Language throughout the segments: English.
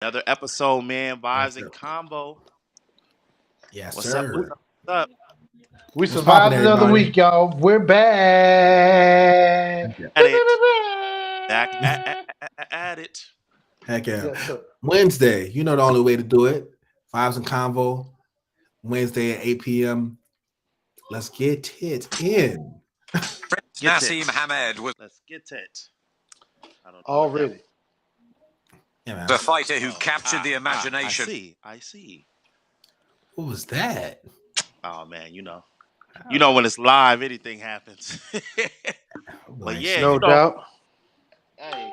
Another episode, man. Yes, Vibes and sir. combo. Yes, What's up? What's sir. up? What's up? We What's popping, survived another everybody? week, y'all. We're back. Heck yeah. At it. Back at it. Heck yeah. Yes, sir. Wednesday, you know the only way to do it. Vibes and Convo, Wednesday at 8 p.m. Let's get it in. Get Nassim it. Hamed was Let's get it. I don't know what that was. Already. Yeah, man. a fighter who Oh, captured the I imagination. see. I see. What was that? Oh man, you know when it's live, anything happens. But Like yeah, shit. No doubt. hey,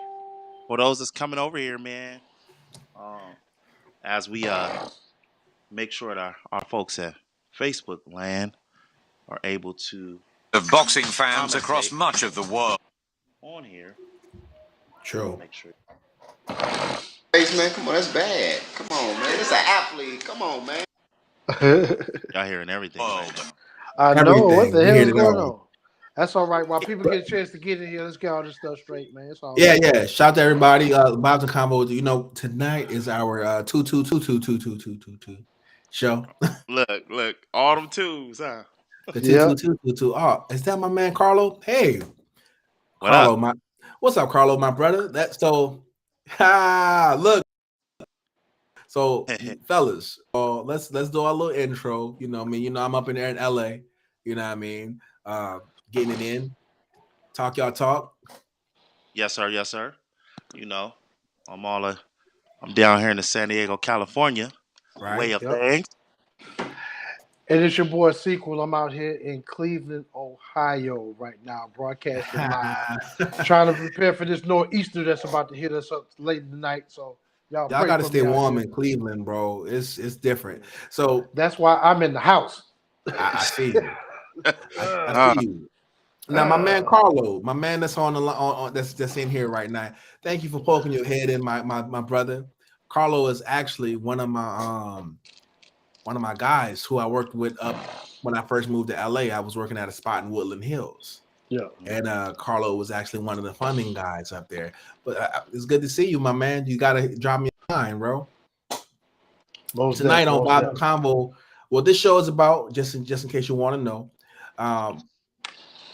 for those that's coming over here, man, um, as we make sure that our folks at Facebook land are able to Of boxing fans across commentate much of the world. on here. True. Make sure. Man, come on, that's bad. Come on, man. It's an athlete. Come on, man. Y'all hearing everything right now. I know. What Everything. the We hell hit is it going all. on? That's all right. While people get a chance to get in here, let's get all this stuff straight, man. It's all Yeah, right. yeah. Shout out to everybody. Vibes and Convo. You know, tonight is our 2 2 2 2 2 2 2 2 show. Look, all them twos, huh? The two two Yep. two two two. Oh, is that my man Carlo? Hey, What up? Carlo, what's up, Carlo, my brother? That's so look. So fellas, let's do our little intro. You know what I mean? You know, I'm up in there in LA, you know what I mean? Getting it in. Talk y'all talk. Yes, sir. Yes, sir. You know, I'm down here in the San Diego, California way Right. of Yep. things. And it's your boy Sequel. I'm out here in Cleveland, Ohio right now, broadcasting live. Trying to prepare for this nor'easter that's about to hit us up late in the night. So y'all Y'all pray gotta for stay me out warm here. in Cleveland, bro. It's different. So That's why I'm in the house. I see you. I Uh, see you. Now, my man Carlo, my man that's on the that's in here right now. Thank you for poking your head in, my brother. Carlo is actually one of my guys who I worked with up when I first moved to LA. I was working at a spot in Woodland Hills. Yeah. And Carlo was actually one of the funding guys up there. But it's good to see you, my man. You gotta drop me a line, bro. Tonight on Bob Convo. Well, this show is about just in case you want to know.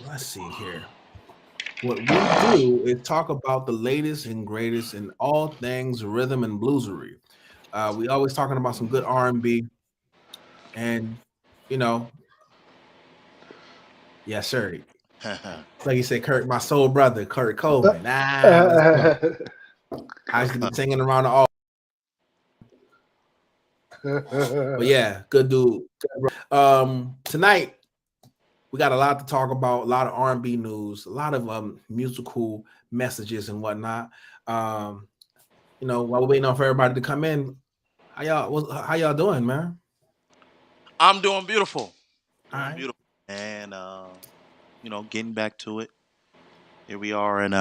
Let's see here. What we do is talk about the latest and greatest in all things rhythm and bluesery. We always talking about some good R&B, and you know, yes, sir. Like you said, Kurt, my soul brother, Kurt Coleman. Let's go. I used to be singing around the all. But yeah, good dude. Tonight we got a lot to talk about, a lot of R&B news, a lot of musical messages and whatnot. You know, while we're waiting on for everybody to come in, how y'all doing, man? I'm doing beautiful. All right. Beautiful. And you know, getting back to it. Here we are in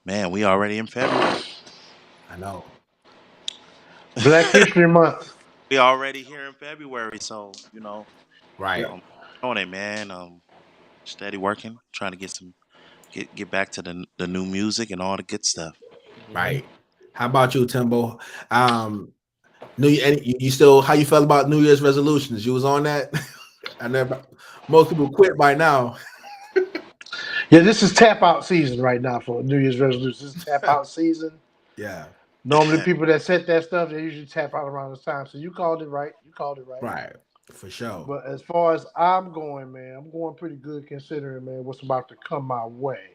man, we already in February. I know. Black History Month. We already here in February, so you know, Right. on it, man. Steady working, trying to get back to the new music and all the good stuff. Right. How about you, Timbo? You still how you felt about New Year's resolutions? You was on that? I never. Most people quit by now. Yeah, this is tap out season right now for New Year's resolutions. This is tap out season. Yeah. Normally, people that set that stuff, they usually tap out around this time. So you called it right. You called it right. Right. For sure. But as far as I'm going, man, I'm going pretty good considering, man, what's about to come my way.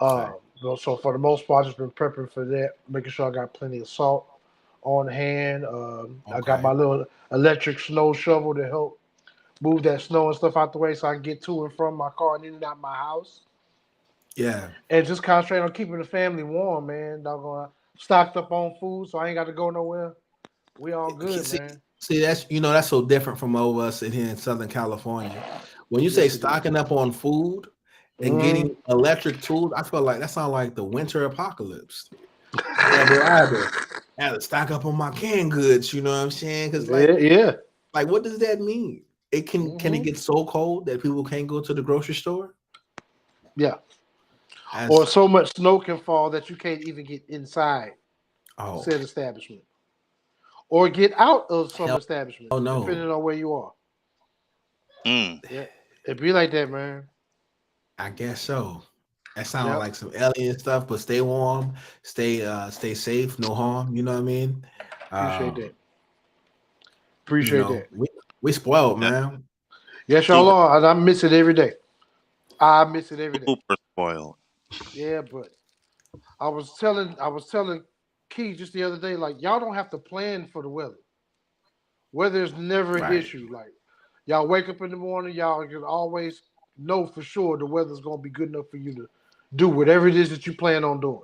Right. So for the most part, I've just been prepping for that, making sure I got plenty of salt on hand. I got my little electric snow shovel to help move that snow and stuff out the way so I can get to and from my car and in and out my house. Yeah. And just concentrate on keeping the family warm, man. Doggone, stocked up on food, so I ain't got to go nowhere. We all good, man. See, that's so different from over us in here in Southern California. When you say stocking up on food and getting electric tools, I feel like that sounds like the winter apocalypse. I had to stock up on my canned goods, you know what I'm saying? Because like what does that mean? Can it get so cold that people can't go to the grocery store? Yeah. Or so much snow can fall that you can't even get inside. Oh, said establishment, or get out of some hell establishment, no. depending on where you are. Mm. Yeah, it be like that, man. I guess so. That sounds Yep, like some alien stuff, but stay warm, stay safe, no harm. You know what I mean? appreciate Um, that. Appreciate that. we spoiled, That's man. Yes, y'all super, are, and I miss it every day. I miss it every day. super spoiled. Yeah, but I was telling Key just the other day, like y'all don't have to plan for the weather. Weather is never an Right, issue. Like y'all wake up in the morning, y'all can always know for sure the weather's gonna be good enough for you to do whatever it is that you plan on doing.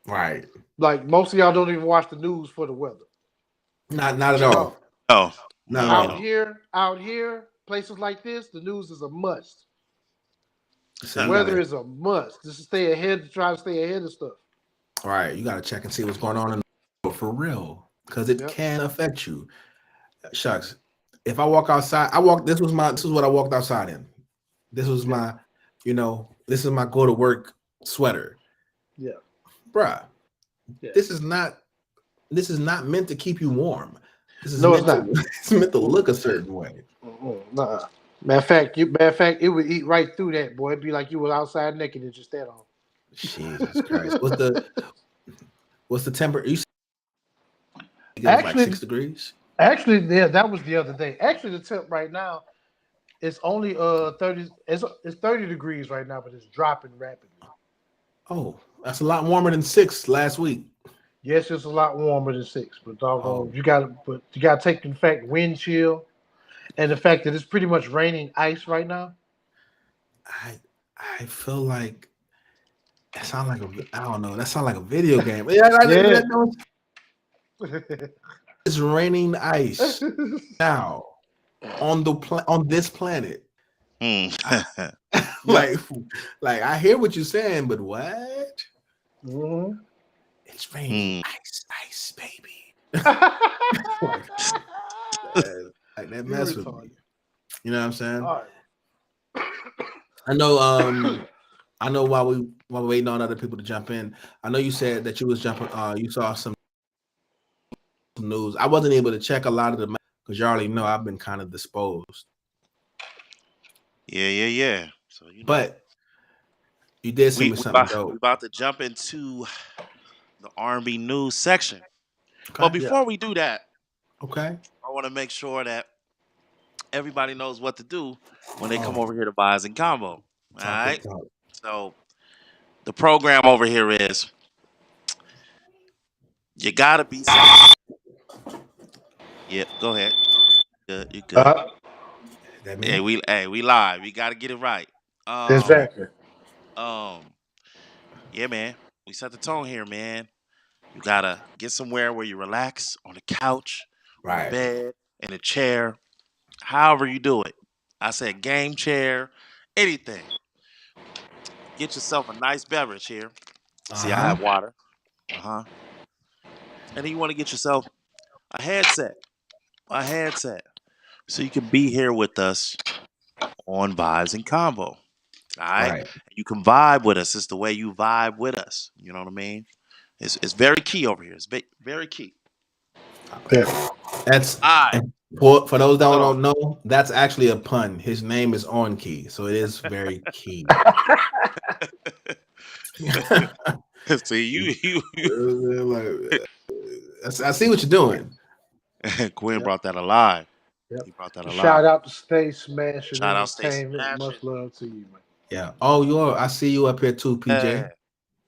right. Like most of y'all don't even watch the news for the weather. Not at You know, all. No, Not no, at we out don't. all. here, places like this, the news is a must. The So you weather gotta is a must. Just to stay ahead, to try to stay ahead of stuff. right. You gotta check and see what's going on in the world for real, because it Yep. can affect you. Shucks. If I walk outside, this is what I walked outside in. This was Yeah. my, this is my go to work sweater, Yeah. bruh. Yeah. This is not this is not meant to keep you warm. This is No, it's meant to not. it's meant to look a Mm-mm. certain way. Mm-mm. Nuh-uh. Matter of fact, it would eat right through that, boy. It'd be like you were outside naked and just that on. Jesus Christ. What's the temperature? You said it was like Actually, 6 degrees? actually, yeah, that was the other day. Actually, the temp right now it's only 30. It's 30 degrees right now, but it's dropping rapidly. Oh, that's a lot warmer than 6 last week. Yes, it's a lot warmer than 6, but doggone, Oh, you gotta take the fact wind chill and the fact that it's pretty much raining ice right now. I I feel like that sound like I don't know. That sound like a video game. Yeah, Yeah. it's raining ice now on this planet. Mm. Yep. like like I hear what you're saying, but what? Hmm. It's raining Mm. ice, baby. like, like that You mess with me. retarded. You know what I'm saying? All I know while we're waiting on other people to jump in, I know you said that you was jumping you saw some news. I wasn't able to check a lot of the because you already know I've been kind of disposed. Yeah, yeah, yeah. So But you did send we me we something about, we dope. about to jump into the R&B news section. But Okay. right. before we do that, Okay. I want to make sure that everybody knows what to do when they come Oh, over here to Buys and Convo. All talk it right. talk. So the program over here is you gotta be something. Yep. Go ahead. Good. You good. Uh, Is that me? Hey we live. We gotta get it right. Um exactly. um yeah, man. We set the tone here, man. You gotta get somewhere where you relax on the couch, on the Right. bed, in a chair, however you do it. I said game chair, anything. Get yourself a nice beverage here. See, I Uh-huh. have water. Uh huh. And then you want to get yourself a headset, a headset, so you can be here with us on Vibes and Convo. All right, Right. you can vibe with us. It's the way you vibe with us. You know what I mean? It's very key over here. It's very key. Yeah. That's All right. and for those that So, don't know, that's actually a pun. His name is on key, so it is very key. see you. Like, I see what you're doing. Quinn Yep. brought that alive. Yep. He brought that Shout alive. out to Stay Smashing Shout out, stay Entertainment. smashing. Much love to you, man. Yeah. Oh, I see you up here too, PJ. Yeah.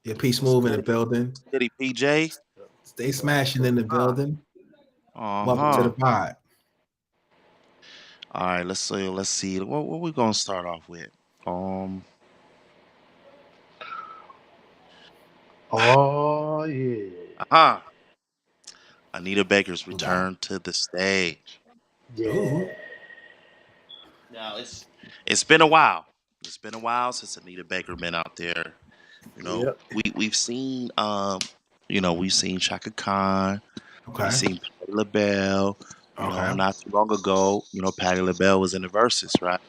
Yeah, peace What's moving in the goody? building. What's goody, PJ? Stay smashing in the Huh. building. Uh Welcome to the huh. pod. All right. Let's see. Let's see. What we gonna start off with? Um. Oh yeah. Uh huh. Anita Baker's Okay. return to the stage. Ooh. Yeah. Now it's been a while. It's been a while since Anita Baker been out there. You know, Yep. we've seen we've seen Chaka Khan, we've Okay. seen Patti LaBelle. Okay. Not too long ago, Patti LaBelle was in the verses, right?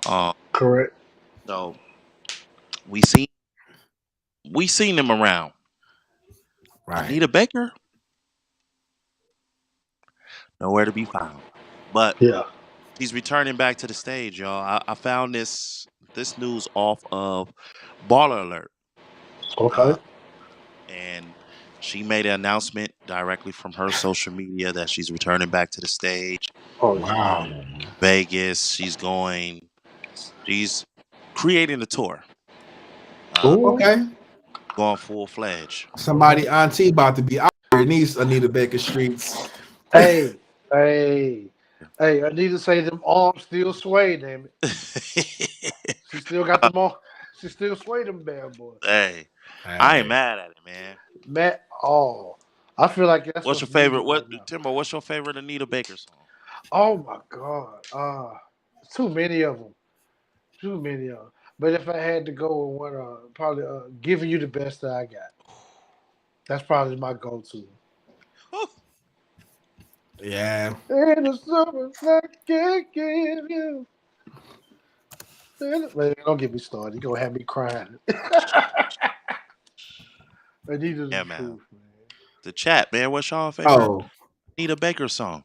Um, Correct. so we seen we seen them around. Right. Anita Baker, nowhere to be found. But Yeah. she's returning back to the stage, y'all. I found this news off of Baller Alert, Okay. uh, and she made an announcement directly from her social media that she's returning back to the stage. Oh yeah. Wow. Vegas. She's going. She's creating a tour. Ooh. Okay. Going full fledged. Mhm. Somebody auntie about to be out here in these Anita Baker streets. Hey, hey, hey! I need to say them arms still sway. Damn it, she still got them arms. She still sway them bad boys. Hey, I ain't Hey. mad at it, man. Matt, oh, I feel like that's What's what's your favorite? needed What right now. Timbo? What's your favorite Anita Baker song? Oh my God, too many of them. Too many of them. But if I had to go with one, probably giving you the best that I got. That's probably my go-to. Yeah. In the summer, I can't give you. Man, don't get me started. You gonna have me crying. Anita's the Yeah, man. truth, man. The chat, man. What's your favorite Oh, Anita Baker song?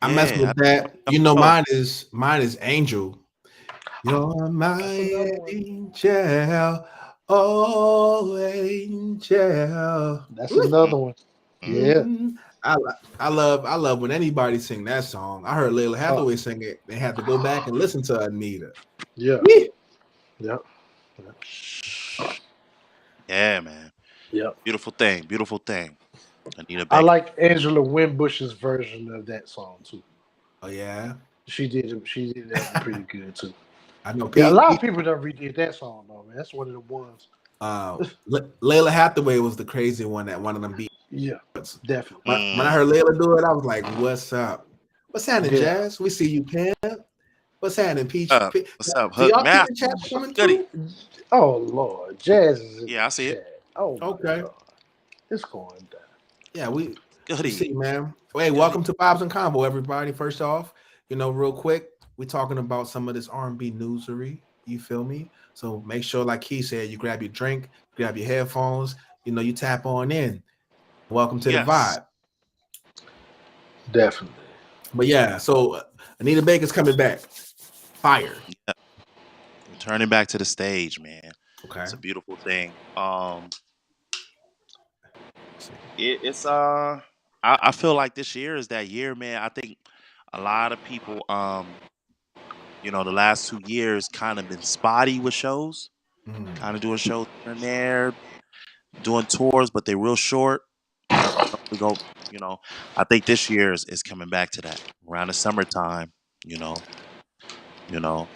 I mess Yeah, with that. You know, oh, mine is Angel. You're my That's another one. angel. Oh, angel. That's Woo. another one. mm, Yeah. Mm. I love when anybody sing that song. I heard Layla Uh, Hathaway sing it. They had to go back and listen to Anita. yeah. Wee. Yeah. yeah, man. Yeah. Beautiful thing. Beautiful thing. Anita I Baker. like Angela Winbush's version of that song too. Oh yeah. She did that one pretty good too. I know Yeah, a Pete. lot of people done redid that song though, man. That's one of the ones. Layla Hathaway was the crazy one that one of them beats. Yeah, definitely. When I Mm, heard Layla do it, I was like, "What's up? What's happening, Yeah. Jazz? We see you, Pam. What's happening, Peach? what's up, Do Hook y'all keep Math? the chat coming Goody. too? Oh Lord, Jazz is in Yeah, I the see it. chat. Oh my Okay. God, it's going down. Yeah, we see, Goody. man. Hey, Goody. welcome to Bob's and Convo, everybody. First off, real quick, we're talking about some of this R&B newsery. You feel me? So make sure, like he said, you grab your drink, grab your headphones. You tap on in. Welcome to the Yes. vibe. Definitely. But yeah, so Anita Baker's coming back. Fire. Yeah. Returning back to the stage, man. Okay. It's a beautiful thing. Let's see. I feel like this year is that year, man. I think a lot of people the last 2 years kind of been spotty with shows, Mm, kind of doing shows here and there, doing tours, but they're real short. We go, you know, I think this year is coming back to that around the summertime. You know, you know.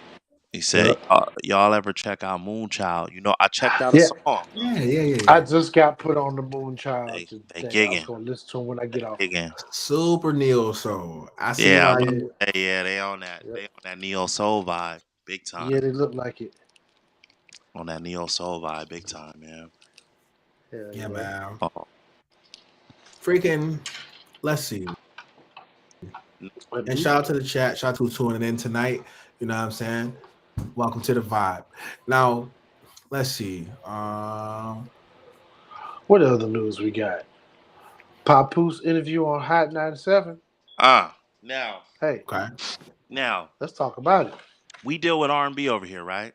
He said, Yep. "Y'all ever check out Moonchild?" I checked out a Yeah, song. yeah, yeah, yeah, I yeah. just got put on the Moonchild They today. I was gigging, gonna listen to him when I get off. gigging. Super Neo Soul. I see Yeah, I why was you. about to say, yeah, they on that. Yep. They on that neo soul vibe, big Yeah, time. they look like it. On that neo soul vibe, big time, man. Hell Yeah, yeah. man. Oh, Freaking. Let's see. And shout out to the chat. Shout out to tuning in tonight. You know what I'm saying? Welcome to the vibe. Now, let's see. What other news we got? Papoose interview on Hot 97. now, Hey, Okay. now let's talk about it. we deal with R&B over here, right?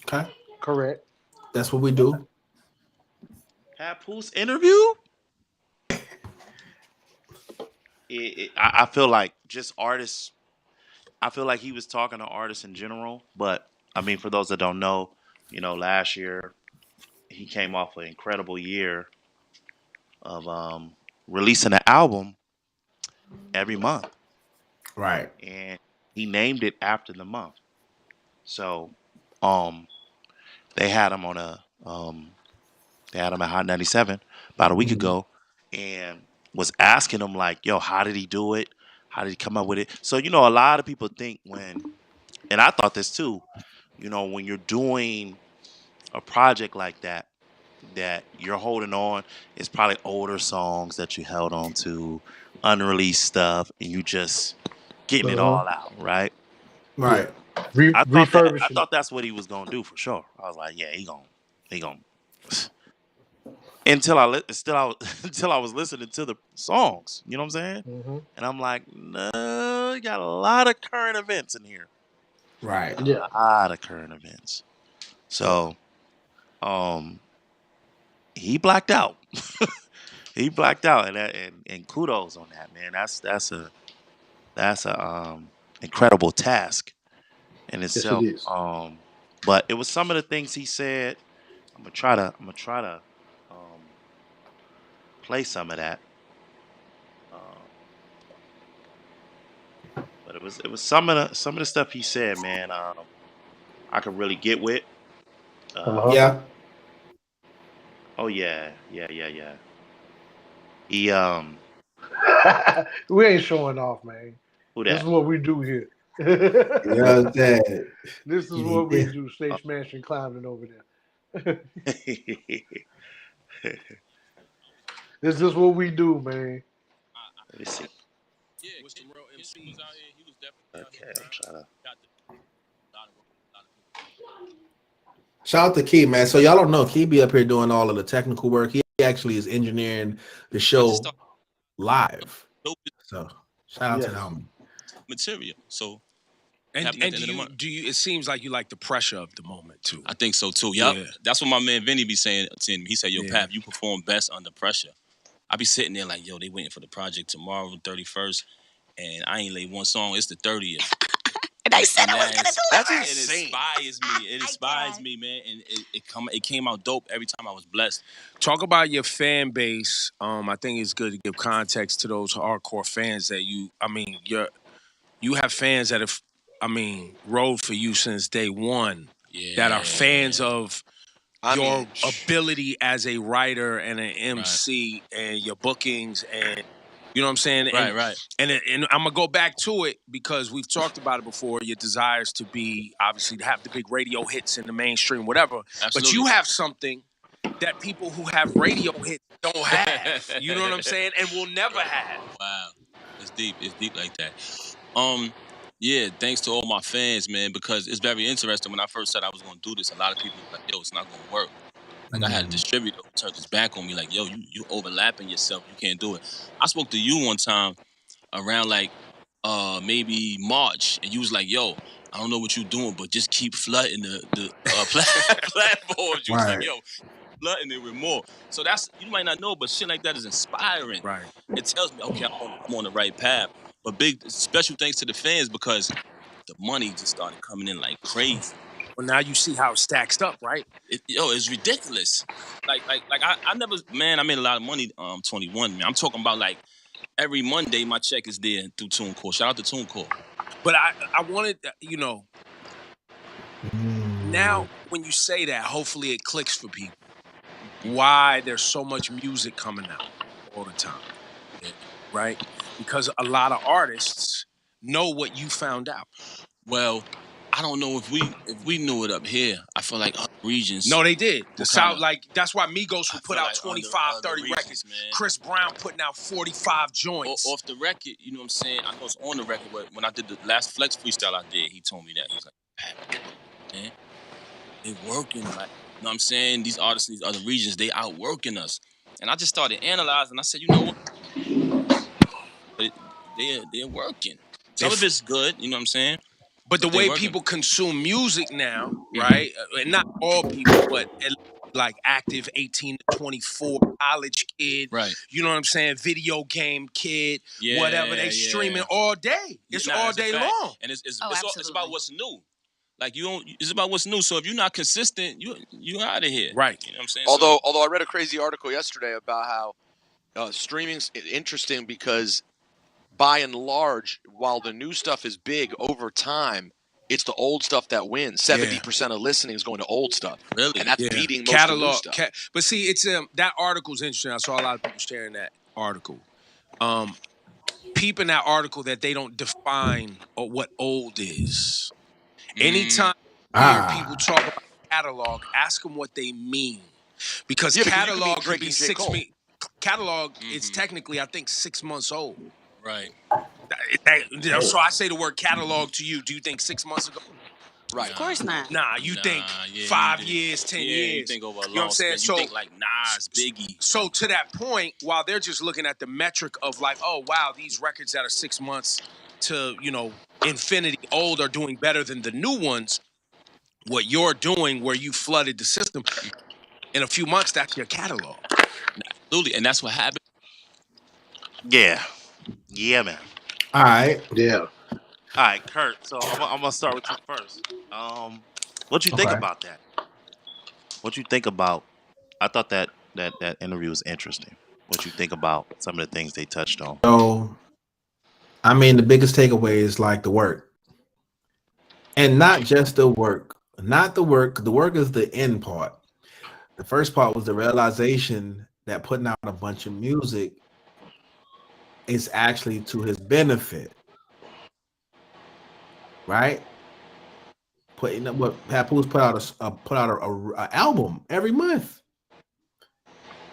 Okay. Correct. That's what we do. Papoose interview. I feel like just artists. I feel like he was talking to artists in general, but I mean, for those that don't know, last year he came off an incredible year of releasing an album every month, Right. and he named it after the month. So, um, they had him on they had him at Hot 97 about a week Mhm. ago, and was asking him like, "Yo, how did he do it? How did he come up with it?" So, a lot of people think and I thought this too, when you're doing a project like that you're holding on, it's probably older songs that you held on to, unreleased stuff, and you just getting it Uh-huh. all out, right? Yeah. Right. I Refurbishing it. thought that's what he was gonna do for sure. I was like, yeah, he gonna until I was listening to the songs. You know what I'm saying? Mm-hmm. And I'm like, no, you got a lot of current events in here. Right. A Yeah. lot of current events. Yeah. So, um, he blacked out. He blacked out, and kudos on that, man. That's a incredible task in Yes, it itself. is. But it was some of the things he said. I'm gonna try to um play some of that. Uh, but it was some of the stuff he said, man. I could really get with. Uh Um, Yeah. oh yeah, yeah, yeah, yeah. He huh. We ain't showing off, man. who This is that? what we do here. You know what I'm saying? This is You what need we this. do. Stay smashing, climbing over there. Let This is what we do, man. me see. Okay, I'm trying to. Shout out to Key, man. So y'all don't know, Key be up here doing all of the technical work. He actually is engineering the show live. So shout out to Yes. them. And do you? It seems like you like the pressure of the moment too. I think so too. Yep. Yeah. That's what my man Vinny be saying to me. He said, "Yo, Yeah. Pav, you perform best under pressure." I be sitting there like, "Yo, they waiting for the project tomorrow, 31st, and I ain't laid one song. It's the 30th." And I said I was gonna do it. That's Right? insane. It inspires me. It inspires me, man. And it came out dope every time I was blessed. Talk about your fan base. I think it's good to give context to those hardcore fans that you. I mean, you have fans that have, rode for you since day one. Yeah. That are fans of your ability as a writer and an MC and your bookings and you know what I'm saying? Right. And I'm gonna go back to it because we've talked about it before. Your desires to be obviously to have the big radio hits in the mainstream, whatever. Absolutely. But you have something that people who have radio hits don't have. You know what I'm saying? And will never have. Wow. It's deep. It's deep like that. Yeah, thanks to all my fans, man, because it's very interesting. When I first said I was gonna do this, a lot of people were like, "Yo, it's not gonna work." Like I had a distributor who turned his back on me, like, "Yo, you overlapping yourself. You can't do it." I spoke to you one time around like maybe March, and you was like, "Yo, I don't know what you're doing, but just keep flooding the platforms." You was like, Right. "Yo, flooding it with more." So that's you might not know, but shit like that is inspiring. Right. It tells me, okay, I'm on the right path. But big special thanks to the fans because the money just started coming in like crazy. Well, now you see how it stacks up, right? It's ridiculous. Like I never, man, I made a lot of money 21, man. I'm talking about like every Monday my check is there through TuneCore. Shout out to TuneCore. But I wanted, now when you say that, hopefully it clicks for people. Why there's so much music coming out all the time, right? Because a lot of artists know what you found out. Well, I don't know if we knew it up here. I feel like other regions. No, they did. The What South, kinda- like, that's why Migos I would put feel out like 25, other 30 regions, records. man. Chris Brown putting out 45 joints. Off the record, you know what I'm saying? I know it's on the record, but when I did the last Flex freestyle I did, he told me that. He was like, "Pat, man, they working, like, you know what I'm saying? These artists in these other regions, they outworking us." And I just started analyzing. I said, you know what? But they're working. Some of it's good, you know what I'm saying? But the But they way working. people consume music now, right? And not all people, but like active 18 to 24 college kid, Right. you know what I'm saying? Video game kid, Yeah, whatever. They streaming all day. It's Nah, all that's a day fact. long. And it's absolutely. about what's new. Like it's about what's new. So if you're not consistent, you out of here. Right. You know what I'm saying? Although I read a crazy article yesterday about how streaming's interesting because by and large, while the new stuff is big over time, it's the old stuff that wins. 70% of listening is going to old stuff. Really? And that's Yeah. beating most of the new Catalog. stuff. But see, it's that article's interesting. I saw a lot of people sharing that article. Peeping that article that they don't define what old is. Anytime you hear people talk about catalog, ask them what they mean. Because Yeah, because you could catalog mean Drake could be and J. 6 Cole. months. Catalog is technically, I think, 6 months old. Right. So I say the word catalog to you. Do you think 6 months ago? Right. Of course not. Nah, you think yeah, 5 you think, years, 10 years. you think over a You know what I'm long saying? span. You think like Nas, Biggie. So to that point, while they're just looking at the metric of like, oh wow, these records that are 6 months to infinity old are doing better than the new ones. What you're doing, where you flooded the system, in a few months, that's your catalog. Absolutely, and that's what happened. Yeah. Yeah, man. All right. Yeah. All right, Kurt. So I'm gonna start with you first. What you think Okay. about that? What you think about? I thought that interview was interesting. What you think about some of the things they touched on? So, I mean, the biggest takeaway is like the work, and not just the work. Not the work. The work is the end part. The first part was the realization that putting out a bunch of music is actually to his benefit, right? Putting up what Papoose put out a album every month,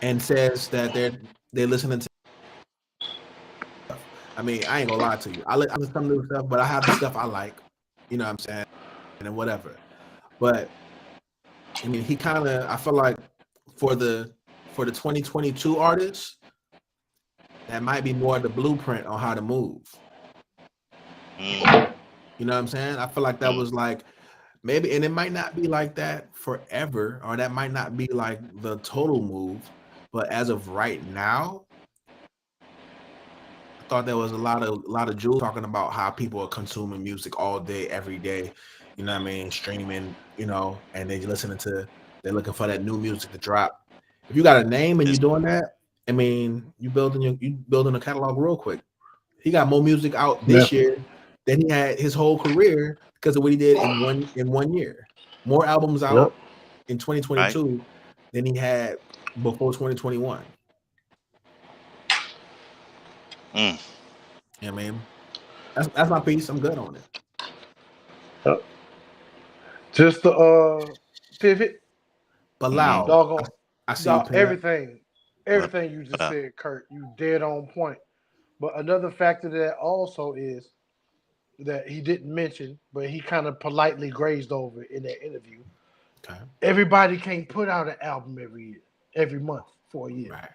and says that they're listening to. I mean, I ain't gonna lie to you. I listen to some new stuff, but I have the stuff I like. You know what I'm saying, and whatever. But I mean, he kind of. I feel like for the 2022 artists, that might be more the blueprint on how to move. Mm, You know what I'm saying? I feel like that mm, was like maybe, and it might not be like that forever, or that might not be like the total move. But as of right now, I thought there was a lot of Jules talking about how people are consuming music all day, every day. You know what I mean? Streaming, and they're looking for that new music to drop. If you got a name and you're it's doing that, I mean, you building a catalog real quick. He got more music out this Definitely. year than he had his whole career because of what he did in 1 year. More albums Yep. out in right. 2022 than he had before 2021. Mm, Yeah, man. That's my piece. I'm good on it. Yep. Just the pivot, mm-hmm. Bilal, doggone, I see you dog, pin up. What? everything you What just up? said, Kurt, you dead on point. But another factor that also is that he didn't mention, but he kind of politely grazed over in that interview. Okay. Everybody can't put out an album every month for a year. Right.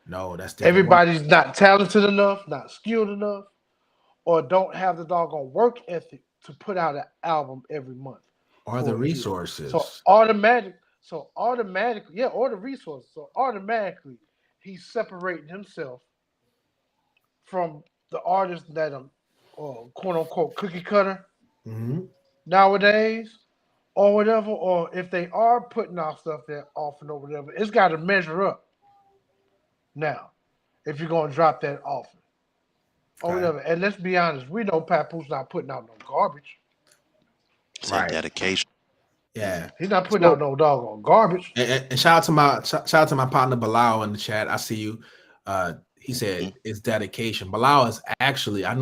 No, that's different work. Everybody's not talented enough, not skilled enough, or don't have the doggone work ethic to put out an album every month Or the for a year. So resources. automatically, yeah, or the resources. So automatically, he's separating himself from the artists that are quote unquote cookie cutter Mm-hmm. nowadays, or whatever. Or if they are putting out stuff that often or whatever, it's got to measure up now. If you're gonna drop that often or Okay. whatever, and let's be honest, we know Papoose not putting out no garbage. Said Right. dedication. Yeah. He's not putting out So, no doggone garbage. and shout out to my partner Bilal in the chat. I see you. He Mm-hmm. said it's dedication. Bilal is actually, Yeah, I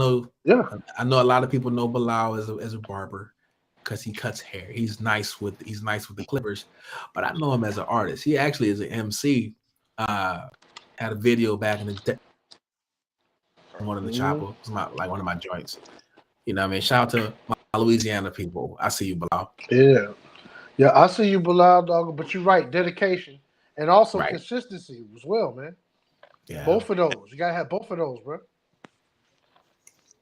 know a lot of people know Bilal as a barber because he cuts hair. He's nice with the clippers, but I know him as an artist. He actually is an MC. Had a video back in the day, one of the mm-hmm. chopper. It's one of my joints. You know what I mean? Shout out to my Louisiana people. I see you, Bilal. Yeah, yeah. I see you, Bilal, dog. But you're right, dedication and also Right. consistency as well, man. Yeah. Both of those, you gotta have both of those, bro.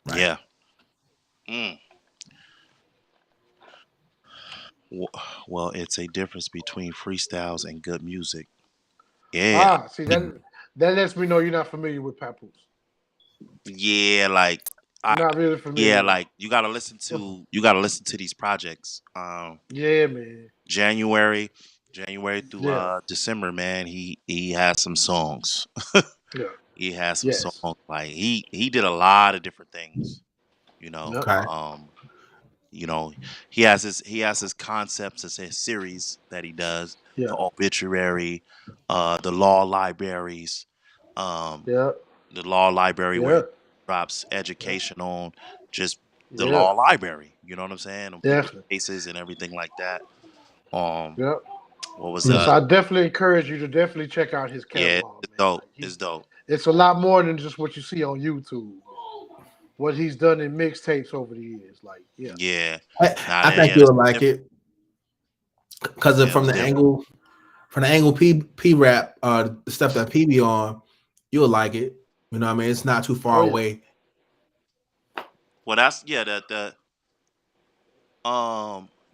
Right. Yeah. Mm. Well, it's a difference between freestyles and good music. Yeah. See that lets me know you're not familiar with Papoose. Yeah, like I Not really familiar yeah, with like you gotta listen to these projects. Yeah, man. January through Yeah, December, man, he has some songs. yeah, He has some yes, songs. Like he did a lot of different things, you know. yep, Okay. You know, he has his concepts as his series that he does, yeah, the obituary, the law libraries, um, yeah, the law library where yeah, he drops education on just the yeah, law library. You know what I'm saying? On people's definitely, cases and everything like that. Um, yeah. what was Hmm. So I definitely encourage you to definitely check out his yeah, catalog, it's man. dope. Like It's dope. it's a lot more than just what you see on YouTube. what he's done in mixtapes over the years. Like, yeah. Yeah. I, Nah, I think yeah, this you'll was like different. it because Yeah, it from was the different. angle P rap, the stuff that P be on, you'll like it. You know what I mean? It's not too far Oh yeah. away. Well, that's yeah.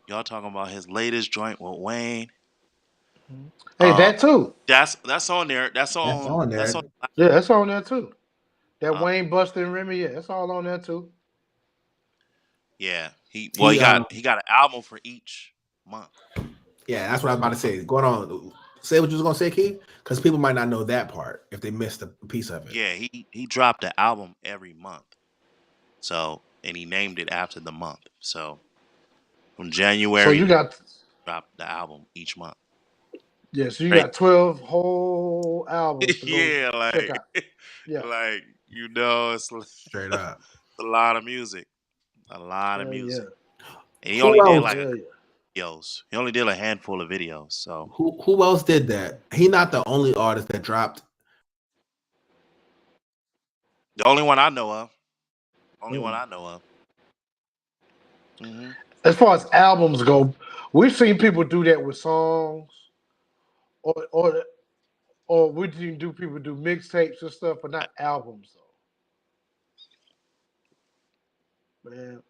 Y'all talking about his latest joint with Wayne? Hey, Um, that too. that's on there. That's on That's there. on. Yeah, that's on there too. That Uh, Wayne Buster and Remy, yeah, that's all on there too. yeah. He well He he got an album for each month. Yeah, that's what I was about to say. Going on, say what you was gonna say, Key, because people might not know that part if they missed a piece of it. Yeah, he dropped the album every month. So and he named it after the month. So from So January you to got drop the album each month. so you Right. got 12 whole albums to go Yeah, check out. Yeah. like it's Straight up. a lot of music, a lot of Hell yeah. music, and he only Who did else? like a Hell couple yeah. videos. He only did a handful of videos. So Who else did that? He not the only artist that dropped. the only one I know of, only one Mm. I know of. Hmm. As far as albums go, we've seen people do that with songs, or or or we do people do mixtapes and stuff, but not albums though, man.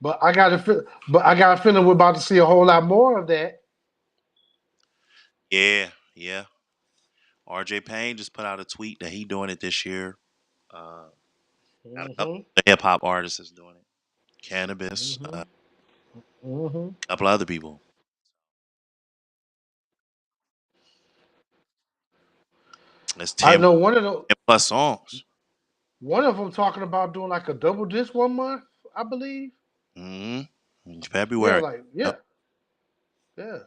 But I got a feeling we're about to see a whole lot more of that. Yeah, yeah. RJ Payne just put out a tweet that he doing it this year. Uh, got a couple Hmm. of hip hop artists is doing it. Cannabis, Hmm. Hmm. a couple other people. It's I 10 know one of the plus songs. one of them talking about doing like a double disc one month, I believe. Hmm. Yeah, February. like Yep. yeah.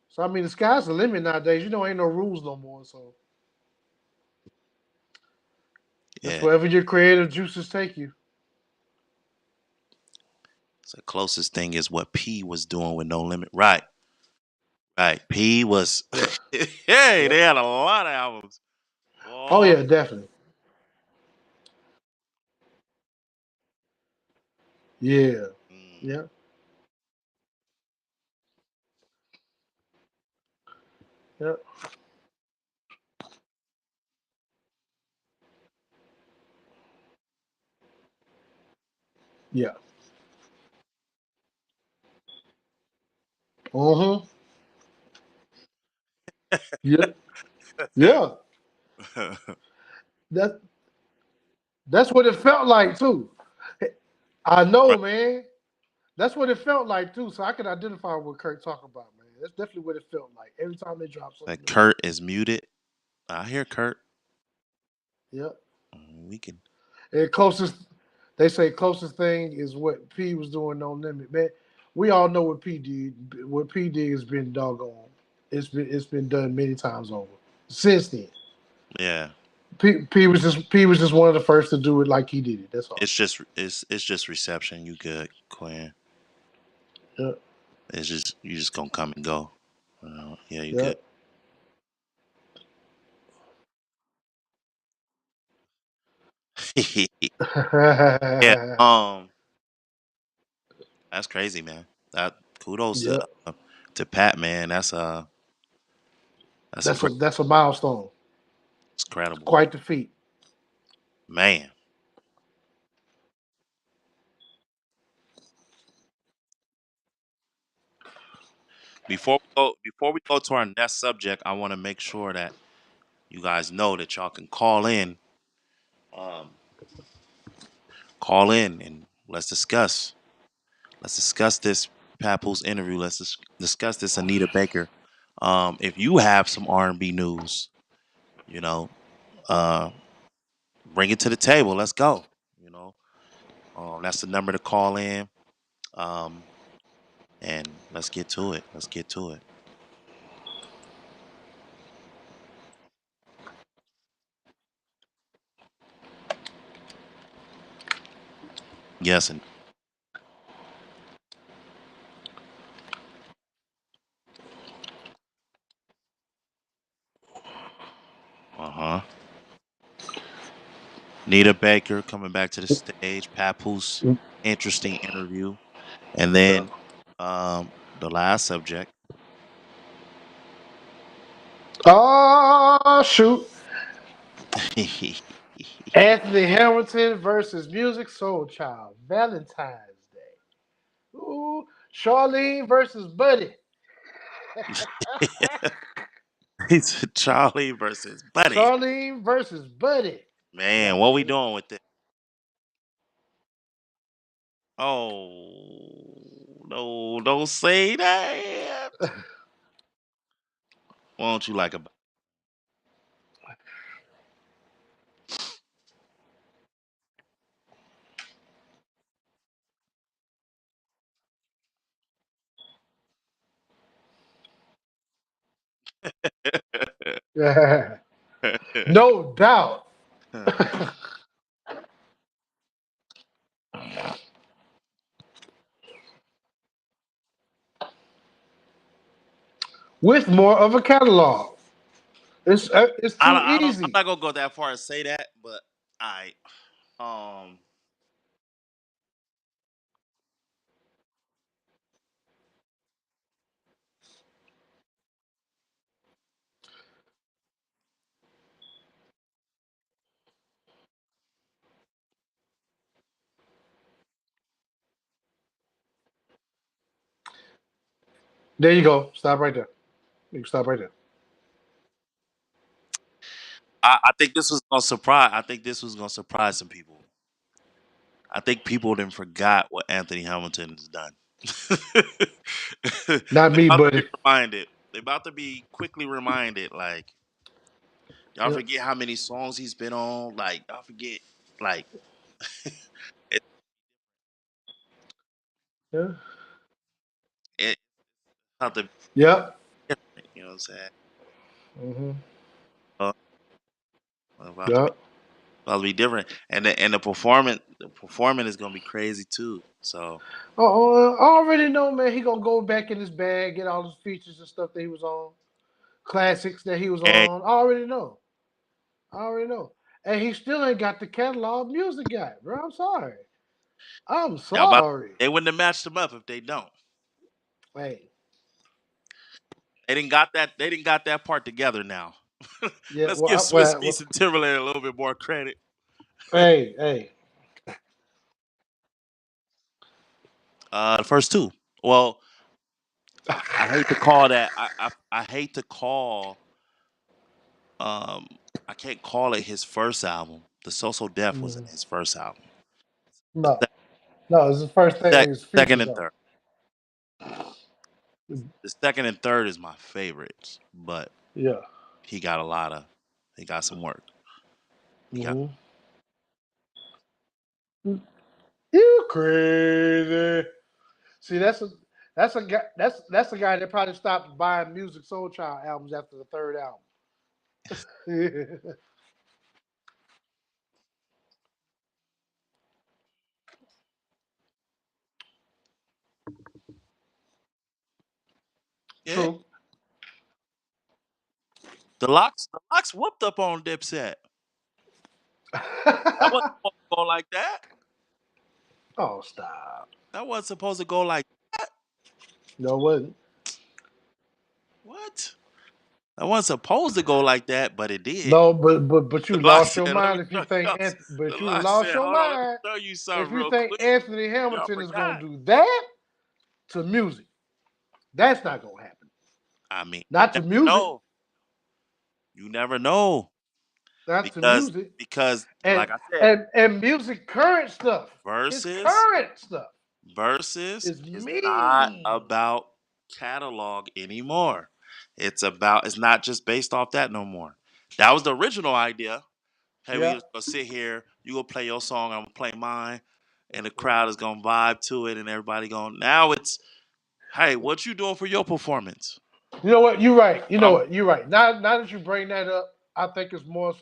So I mean, the sky's the limit nowadays. You know, ain't no rules no more. So just Yeah. wherever your creative juices take you. So the closest thing is what P was doing with No Limit. Right. Right. P was Yeah. hey, they Yep. had a lot of albums. Oh Oh, yeah, definitely. Yeah. mm, Yeah. Yeah. Yeah. Uh-huh. Yeah. Yeah. That that's what it felt like too. I know, right. man. That's what it felt like too. So I can identify what Kurt talking about, man. That's definitely what it felt like every time they drop something Like new. Kurt is muted. I hear Kurt. Yep. We can. And closest, they say closest thing is what P was doing on Limit, man. We all know what P did. What P did has been doggone. It's been done many times over. Since then, Yeah. P was just one of the first to do it like he did it. That's all. It's just reception. You good, Quinn. Yep. It's just you just gonna come and go. Yeah, you good. Yep. Yeah. That's crazy, man. That kudos Yep. to Pat, man. That's incredible. That's a milestone. It's It's incredible, quite the feat. man. Before we go to our next subject, I want to make sure that you guys know that y'all can um, call in, and let's discuss this Papoose interview. Discuss this Anita Baker. If you have some R&B news, you know, uh, bring it to the table. Let's go. You know, that's the number to call in. Um, and let's get to it. Let's get to it. Yes, and uh huh. Nita Baker coming back to the stage. Papoose, interesting interview, and then the last subject. Oh shoot! Anthony Hamilton versus Music Soul Child. Valentine's Day. Ooh, Charlene versus Buddy. It's Charlie versus Buddy. Charlene versus Buddy. Man, God what we damn. doing with this? Oh no! Don't say that. Why don't you like a? No doubt. With more of a catalog. It's too I don't. I'm easy. not gonna go that far and say that, but I. Um. There you go. Stop right there. You can stop right there. I think this was gonna surprise. I think this was gonna surprise some people. I think people then forgot what Anthony Hamilton has done. Not They me, about to be buddy. reminded. They about to be quickly reminded. Like y'all Yeah. forget how many songs he's been on. Like y'all forget. Like it, Yeah. it's about to be Yep. different. You know what I'm saying? Hmm. Uh, about to be Yep. about to be different, and the performance is gonna be crazy too. So I already know, man. He gonna go back in his bag, get all his features and stuff that he was on, classics that he was hey, on. I already know. I already know. And he still ain't got the catalog music guy, bro. I'm sorry. I'm y'all about sorry. they wouldn't have matched him up if they don't. Hey, They didn't got that. They didn't got that part together now. yeah. Let's Well, give Swiss Beats and Timberland a little bit more credit. hey, hey. The first two. Well, I hate to call that. I hate to call. Um, I can't call it his first album. The So So Def wasn't Mhm. his first album. No, no. It's the first thing Sec- his Second features and on. third. The second and third is my favorites, but Yeah. he got a lot of. He got some work. He got. Hmm. You crazy? See, that's a guy that's a guy that probably stopped buying Music Soul Child albums after the third album. Yeah, True. the locks whooped up on Dipset. That wasn't supposed to go like that. Oh, stop. That wasn't supposed to go like that. No, it wasn't. What? That wasn't supposed to go like that, but it did. No, but you The lock lost your said, "Let me mind if you show think y'all." The but you lock lost said, your "Hold on, let me mind show you if something you real think quick." Anthony Y'all Hamilton is gonna forgot. do that to music. That's not gonna happen. I mean, you Not to never music. know. You never know Not to because music. And like I said, music current stuff. His verses current stuff verses is is not mean. about catalog anymore. It's not just based off that no more. That was the original idea. Hey, we Yeah. just gonna sit here. You gonna play your song. I'm gonna play mine, and the Mhm. crowd is gonna vibe to it, and everybody going. Now it's, hey, what you doing for your performance? You know what? You're right. You know Um, what? You're right. Now that you bring that up, I think it's more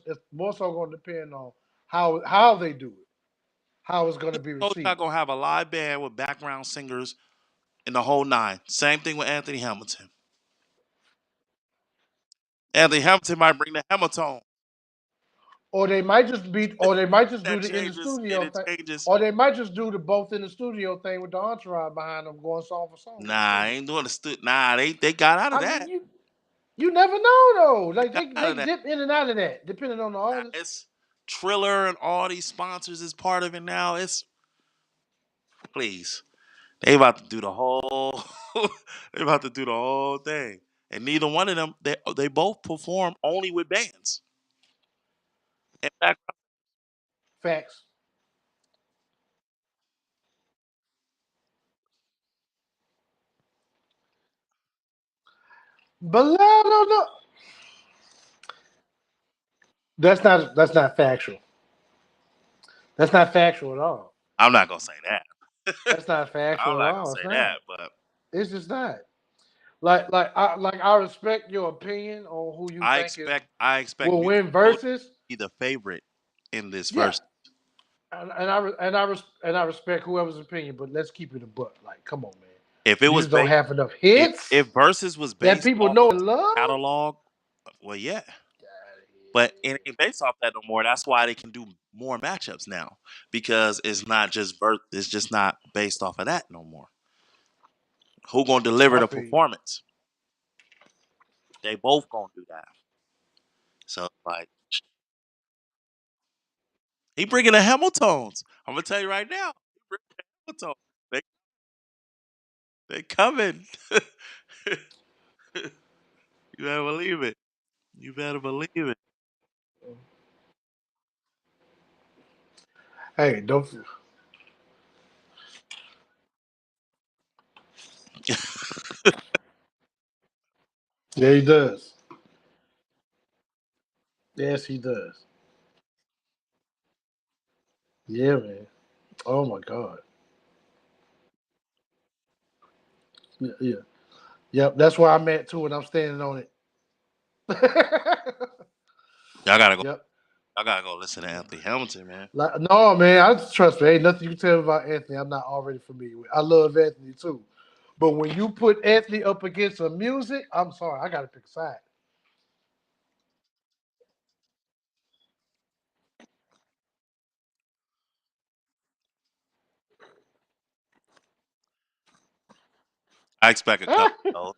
so going to depend on how they do it, how it's going to be you're not received. gonna have a live band with background singers in the whole nine. Same thing with Anthony Hamilton. Anthony Hamilton might bring the Hamilton. Or they might just be, or they might just do That the in the changes and studio it thing, changes. or they might just do the both in the studio thing with the entourage behind them going song for song in the Nah, I studio. ain't doing the nah, they got out of I mean, that. you never know though. Like Got out of they that. dip in and out of that depending on the artist. It's Triller and all these sponsors is part of it now. It's please. They about to do the whole they about to do the whole thing. And neither one of them they both perform only with bands. In fact, Facts. But no, no, no. That's not factual. That's not factual at all. I'm not gonna say that. That's not I'm factual at not gonna all. say It's that, not. but It's just not. I respect your opinion on who you think is I expect will Music win Soul to versus. be the favorite in this Yeah, verse. and I respect whoever's opinion, but let's keep it a buck. Like, come on, man. If it was Niggas don't based have enough hits if verses was that based people off know of and love. catalog, well yeah. But it ain't based off that no more. That's why they can do more matchups now. Because it's not just it's just not based off of that no more. Who gonna deliver I the feel you. performance? They both gonna do that. So like he bringing the Hamiltons. I'm gonna tell you right now. He bringing the Hamiltons. They they coming. You better believe it. You better believe it. Hey, don't. Yeah, he does. Yes, he does. Yeah, man. Oh my God. Yeah, yeah. Yep. That's where I'm at too, and I'm standing on it. Y'all gotta go. Yep. Y'all gotta go listen to Anthony Hamilton, man. Like, no, man. I trust me. Ain't nothing you can tell me about Anthony. I'm not already familiar with. I love Anthony too, but when you put Anthony up against some music, I'm sorry. I got to pick a side. I expect a couple of those.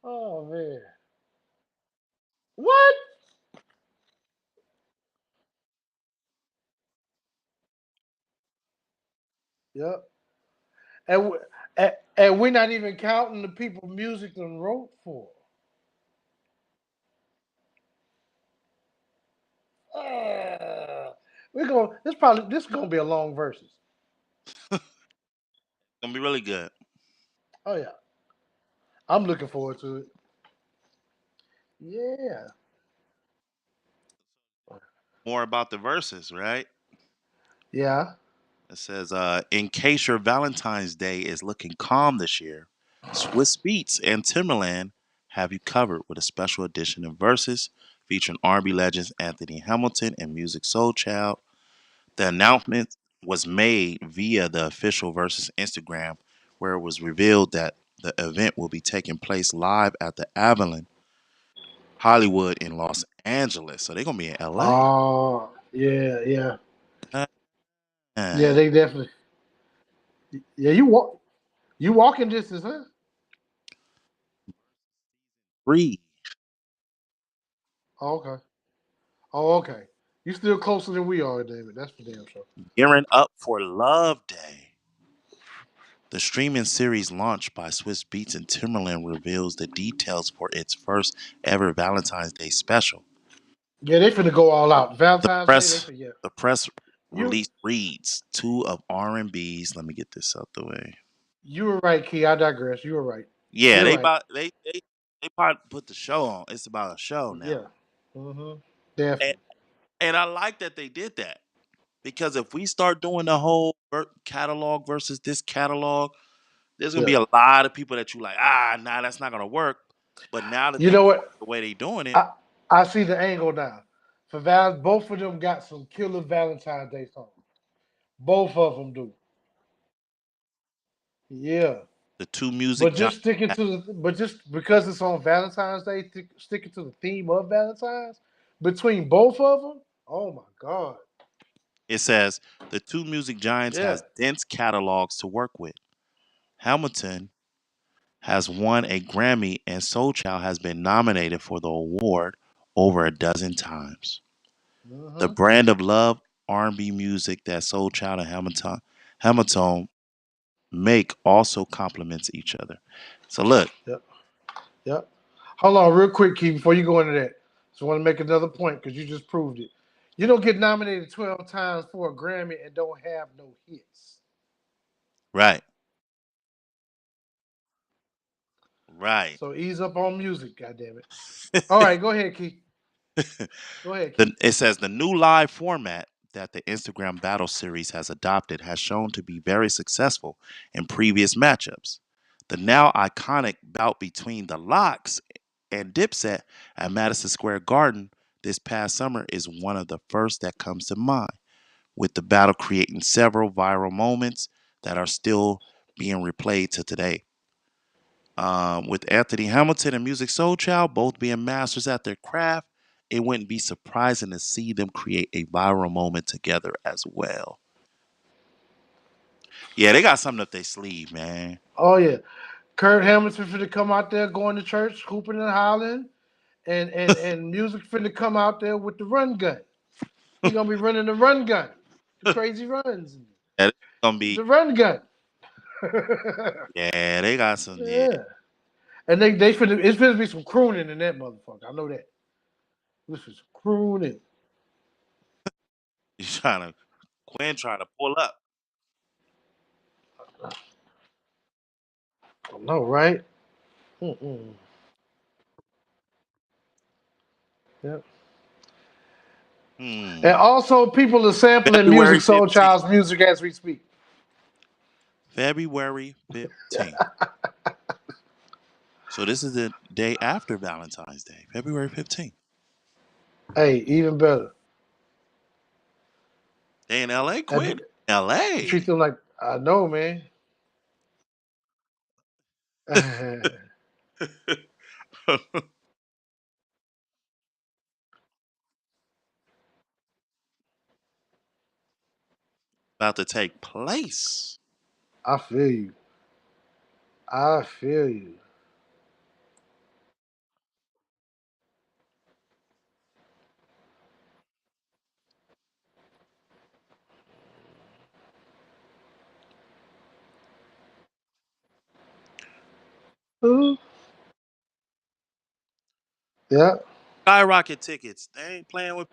Oh man. What? Yep. And, and we're not even counting the people music and wrote for. We're going. This is gonna be a long verses. Gonna be really good. Oh yeah, I'm looking forward to it. Yeah. More about the verses, right? Yeah. It says, in case your Valentine's Day is looking calm this year, Swiss Beats and Timberland have you covered with a special edition of Verses featuring R&B legends Anthony Hamilton and Music Soul Child. The announcement was made via the official Versus Instagram, where it was revealed that the event will be taking place live at the Avalon Hollywood in Los Angeles. So they're gonna be in LA. Oh yeah, yeah, yeah. Man, They definitely. Yeah, you walking distance, huh? free. Oh, okay. Oh, okay. You still closer than we are, David. That's for damn sure. Gearing up for Love Day. The streaming series launched by Swiss Beats and Timberland reveals the details for its first ever Valentine's Day special. Yeah, they finna go all out. The Valentine's Day, they press finna. Yeah. the press You release reads two of R&B's. Let me get this out the way. you were right, Key. I digress. You were right. Yeah, You're they right. about they probably put the show on. It's about a show now. Yeah. Mm-hmm. And, Definitely. and I like that they did that because if we start doing the whole catalog versus this catalog, there's gonna Yeah. be a lot of people that you like. Nah, that's not gonna work. But now that You they know what? the way they doing it, I I see the angle now. For both of them got some killer Valentine's Day songs. Both of them do. Yeah. the two music But genres. just sticking to but just because it's on Valentine's Day, sticking to the theme of Valentine's between both of them. Oh my God. It says the two music giants Yeah. has dense catalogs to work with. Hamilton has won a Grammy and Soul Child has been nominated for the award over a dozen times. The Mm-hmm. brand of love R&B music that Soul Child and Hamilton make also complements each other. So look, Yep. Yep. Hold on, real quick, Key, before you go into that. Just want to make another point because you just proved it. You don't get nominated 12 times for a Grammy and don't have no hits. right, right. So ease up on music, goddamn it. All right, go ahead, Key. Go ahead, Key. It says the new live format that the Instagram Battle Series has adopted has shown to be very successful in previous matchups. The now iconic bout between the Locks and Dipset at Madison Square Garden this past summer is one of the first that comes to mind, with the battle creating several viral moments that are still being replayed to today. With Anthony Hamilton and Music Soul Child both being masters at their craft, it wouldn't be surprising to see them create a viral moment together as well. Yeah, they got something up their sleeve, man. Oh yeah. Kurt Hamilton finna come out there going to church, hooping and hollering, and music finna come out there with the run gun. He gonna be running the run gun, the crazy runs, Yeah, it's gonna be. the run gun. Yeah, they got some. Yeah, Yeah, and they finna it's finna be some crooning in that motherfucker. I know that. This is crooning. he's trying to Quinn trying to pull up. I know, right? Mm-mm. Yeah. And Hmm. also, people are sampling February music, Soul 15th. Child's music as we speak. February 15th. So this is the day after Valentine's Day, February 15th. Hey, even better. They in LA, And Quinn. you treat LA. them like I know, man. About to take place. I feel you. I feel you. Ooh. Yeah, Skyrocket tickets. They ain't playing with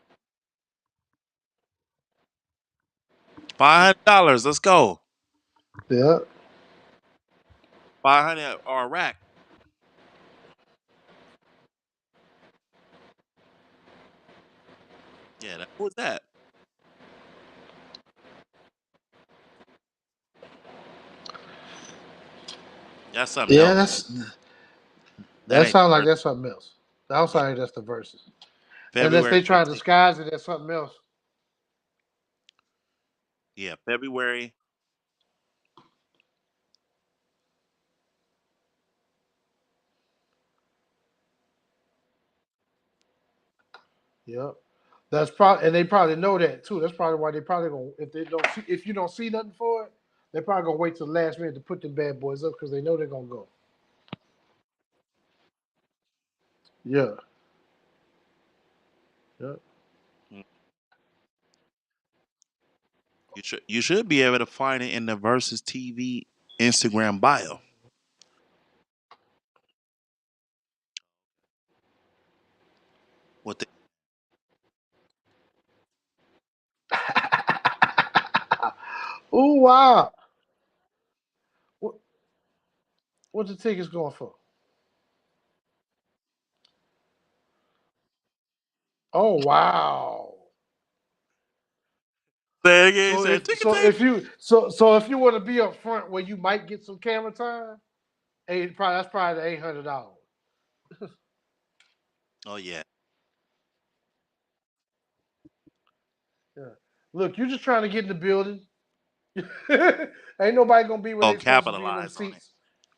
$500. Let's go. yeah, 500 or a rack. Yeah, who was that? That's something yeah. else. That That ain't the sounds like first. that's something else. That Yeah, sounds like that's the verses. Unless February they try to 15th. disguise it as something else. Yeah, February. Yep. That's probably, and they probably know that too. That's probably why they probably gonna if they don't see if you don't see nothing for it, they probably gonna wait till the last minute to put them bad boys up because they know they're gonna go. Yeah. Yeah. Mm, you should be able to find it in the Versus TV Instagram bio. What the Oh wow. What what the tickets going for? Oh wow. say it again? He So said if ticket so tape. if you so if you want to be up front where you might get some camera time, probably that's probably the $800. Oh yeah, Yeah. Look, you're just trying to get in the building. Ain't nobody gonna be where gonna they supposed to be in them capitalize on it seats.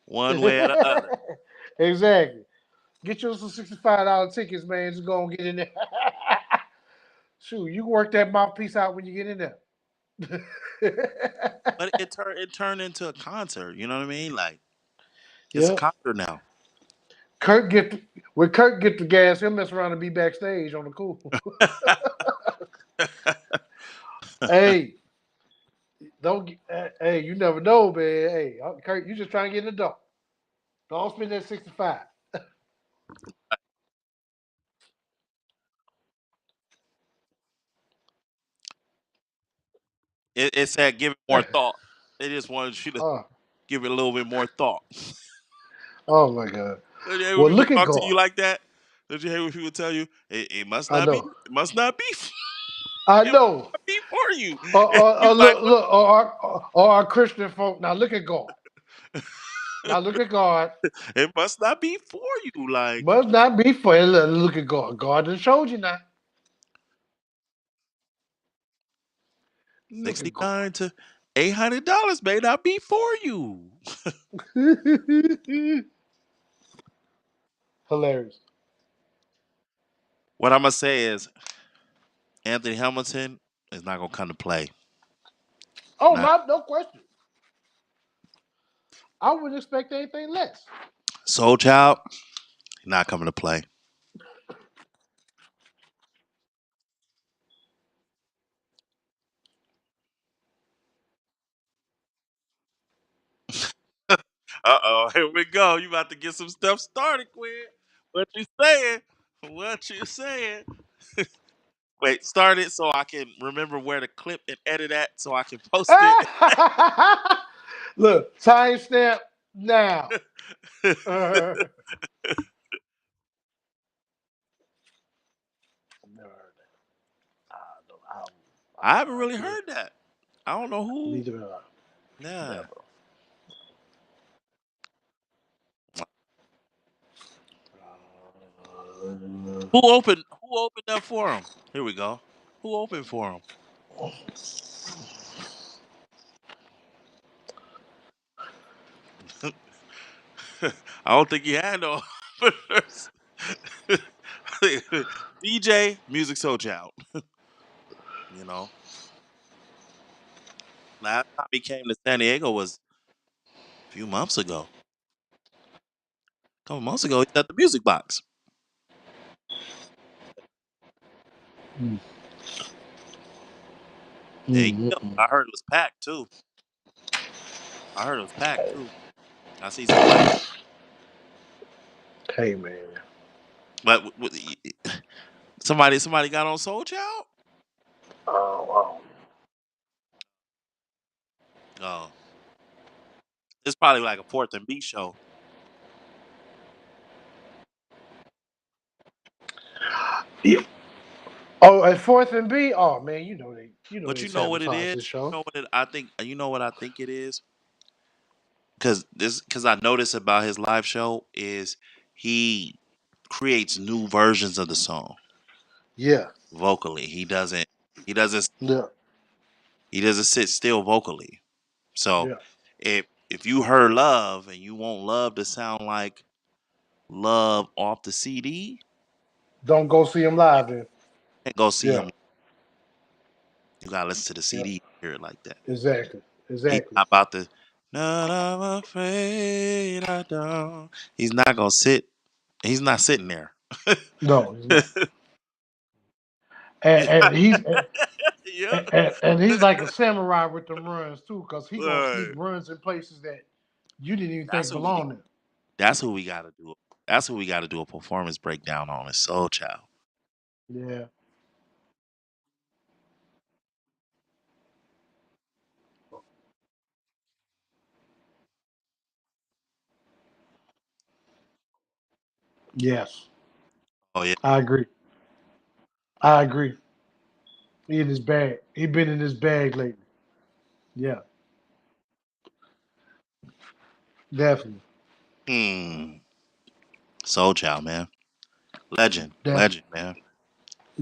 one way or the other. Exactly. Get you some $65 tickets, man. Just go and get in there. Shoot, you can work that mouthpiece out when you get in there. But it turned into a concert. You know what I mean? Like it's a Yep. concert now. Kurt get when Kurt get the gas, he'll mess around and be backstage on the cool. Hey, don't hey, you never know, man. Hey, Kurt, you just trying to get in the door. Don't spend that 65. It said give it more thought. They just wanted you to Oh, give it a little bit more thought. oh my God. Did you hate when Well, people look at talk to you God. like that? Did you hate when people tell you it must I not be? know. It must not be. I It must know. not be for you. And you like, Look, look, or our Christian folk. Now look at God. Now look at God. it must not be for you. Like Must not be for you. Look at God. God done showed you now. Look at God. $69 to $800 may not be for you. Hilarious. What I'm gonna say is Anthony Hamilton is not gonna come to play. Oh, Not no question. I wouldn't expect anything less. Soul Child, not coming to play. Here we go. You about to get some stuff started, Quinn. What you saying? What you saying? Wait, start it so I can remember where to clip and edit at so I can post it. Look, timestamp now. Never heard that. I I have haven't no really idea. heard that. I don't know who. Neither have I. Yeah. Never. Who opened up for him? Here we go. Who opened for him? I don't think he had no openers. DJ Music Soul Child. You know, last time he came to San Diego was a few months ago. A couple months ago, he's at the Music Box. Mm. Yeah, Mm, mm, I heard it was packed too. I heard it was packed too. I see somebody, Hey man. but somebody got on Soul Child. Oh wow. Oh, it's probably like a Fourth and B show. Yeah. Oh, at fourth and B. Oh man, But they you know what it sabotage is? this show. I think you know what I think it is? Because I noticed about his live show is he creates new versions of the song Yeah. vocally. He doesn't Yeah. he doesn't sit still vocally. So Yeah. if you heard Love and you want Love to sound like Love off the CD, Don't go see him you live then. can't go see Yeah. him. You gotta listen to the Yeah. CD to hear it like that. Exactly. He's Exactly. not about to. Not I'm afraid I don't. He's not gonna sit. He's not sitting there. No, he's not. And he's Yeah. and he's like a samurai with them runs too, because he gonna sneak Right. runs in places that you didn't even That's think who we. belonged there. That's who we got to do. That's who we got to do a performance breakdown on. Is Soul Child. Yeah. Yes. Oh yeah. I agree. I agree. He in his bag. He been in his bag lately. Yeah. Definitely. Hmm. Soul Child, man. Legend. Definitely. Legend, man.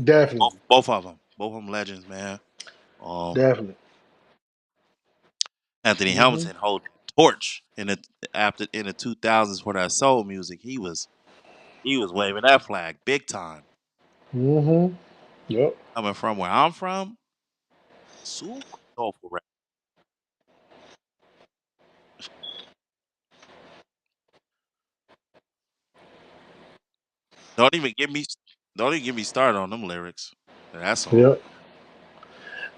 Definitely. Both of them. Both of them legends, man. Um. Definitely. Anthony Mm-hmm. Hamilton hold the torch in the 2000s for that soul music. He was waving that flag big time. Mm-hmm. Yep. Coming from where I'm from, super soulful rap. Don't even get me don't even get me started on them lyrics. That song. Yep.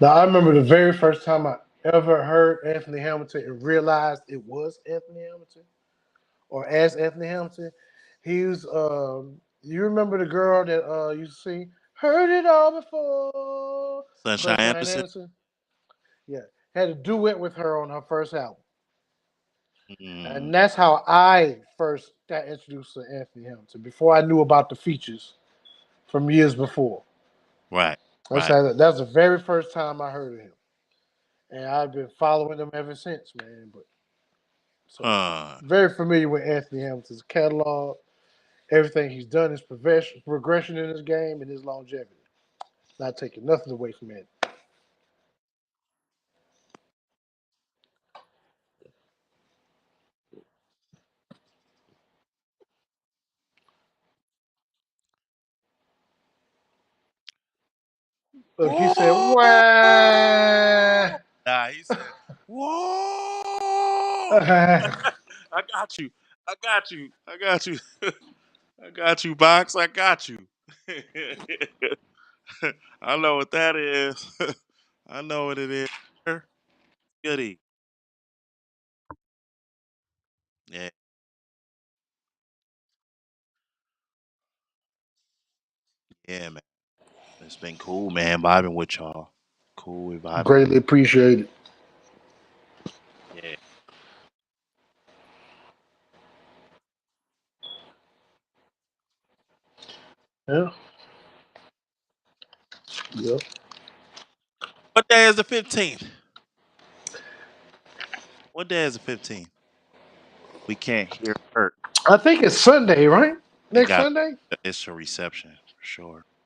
Now I remember the very first time I ever heard Anthony Hamilton and realized it was Anthony Hamilton or as Anthony Hamilton. He was you remember the girl that you sing Heard It All Before? Sunshine Sunshine Anderson. Anderson? Yeah. Had a duet with her on her first album. Mm, And that's how I first got introduced to Anthony Hamilton before I knew about the features from years before. right, That's right. how, that's the very first time I heard of him. And I've been following him ever since, man. But so Huh. very familiar with Anthony Hamilton's catalog, everything he's done, his progression in his game, and his longevity. Not taking nothing away from it. Look, he said, "Wah." Nah, he said, "Whoa! I got you. I got you. I got you. I got you, box. I got you." I know what that is. I know what it is. Goody. Yeah, yeah, man. It's been cool, man. Vibing with y'all. Cool, we vibing. Greatly appreciated. Yeah. Yeah. Yep. What day is the 15th? What day is the 15th? We can't hear hurt. I think it's Sunday, right? It Next got Sunday? it's a reception for sure.